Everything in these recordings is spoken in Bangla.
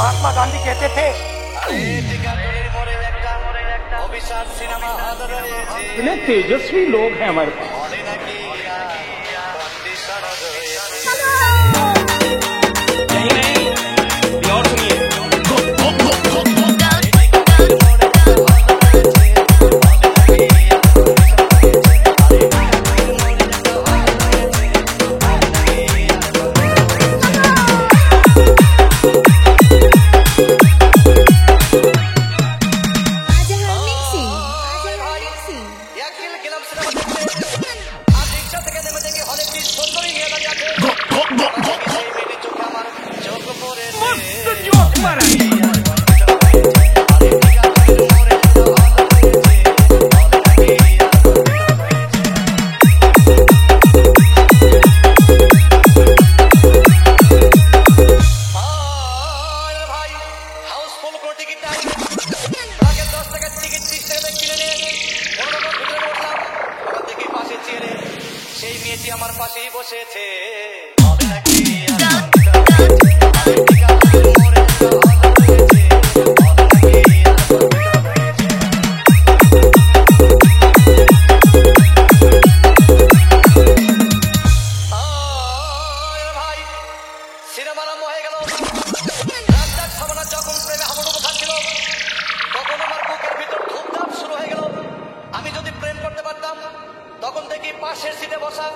महात्मा गांधी कहते थे इतने तेजस्वी लोग हैं हमारे पास। और सुनिए আমার পাশেই বসেছে সিনেমার আরম্ভ হয়ে গেল। রাস্তার সামনে যখন প্রেমে হাবুডুবু খাচ্ছিল তখন আমার বুকের ভিতর ধুপধাপ শুরু হয়ে গেল। আমি যদি প্রেম করতে পারতাম তখন দেখি পাশের সিটে বসা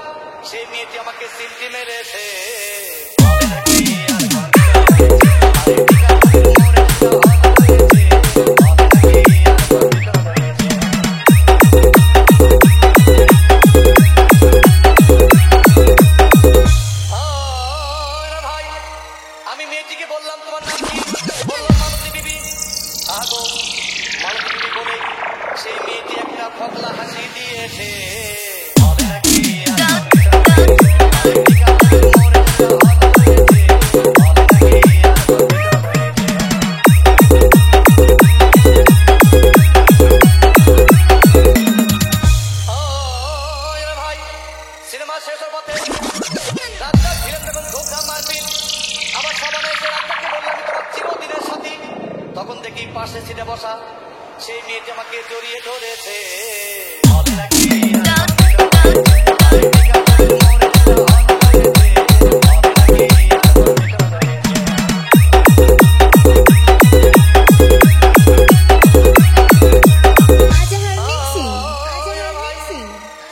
সেই মেয়েটি আমাকে সিমটি মেরেছে। আমি মেয়েটিকে বললাম তোমার নাম কি? বললাম মালতী বিবি। আগো মালতী বিবি বলে সেই মেয়েটি একটা ফকলা হাসি দিয়েছে। সিনেমা শেষ হওয়ার পথে রাস্তা ছিলেন তখন ধোকা মারপিট। আবার সাবানে এসে রাস্তাকে বললাম আমি তোমার চিরদিনের সাথী। তখন দেখি পাশে সিটে বসা সেই মেয়েটি আমাকে জড়িয়ে ধরেছে।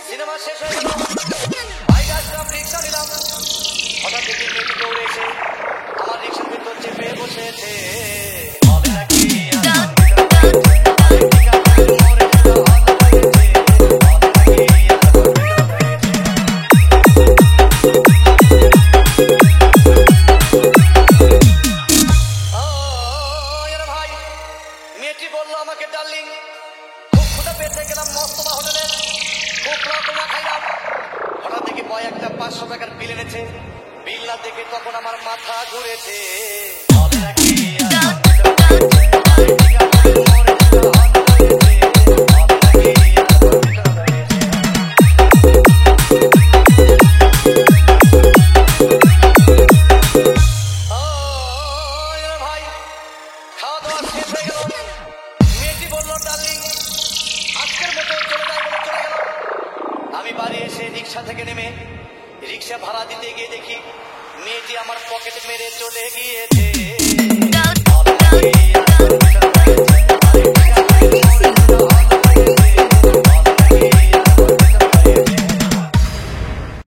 সিনেমা শেষ হয়ে গেল। বাইরে আসলাম, রিক্সা নিলাম। হঠাৎ দেখি মেয়েটি দৌড়ে এসে আমার রিক্সার ভিতর চেপে বসেছে। মেয়েটি বললো আমাকে ডার্লিং খুব ক্ষুধা পেটে গেলাম মস্তবা হোটেলে, খুব রকমা খাইলাম। হঠাৎ দেখি বয় একটা 500 টাকার বিল এনেছে। বিল না দেখে তখন আমার মাথা ঘুরেছে। ভাই খাওয়া দাওয়া শেষ হয়ে গেল। মেয়েটি বললো ডার্লিং আজকের মতো চলে যায় বলে চলে গেল। আমি বাড়ি এসে রিক্সা থেকে নেমে রিক্সা ভাড়া দিতে গিয়ে দেখি মেয়েটি আমার পকেট মেরে চলে গিয়েছে।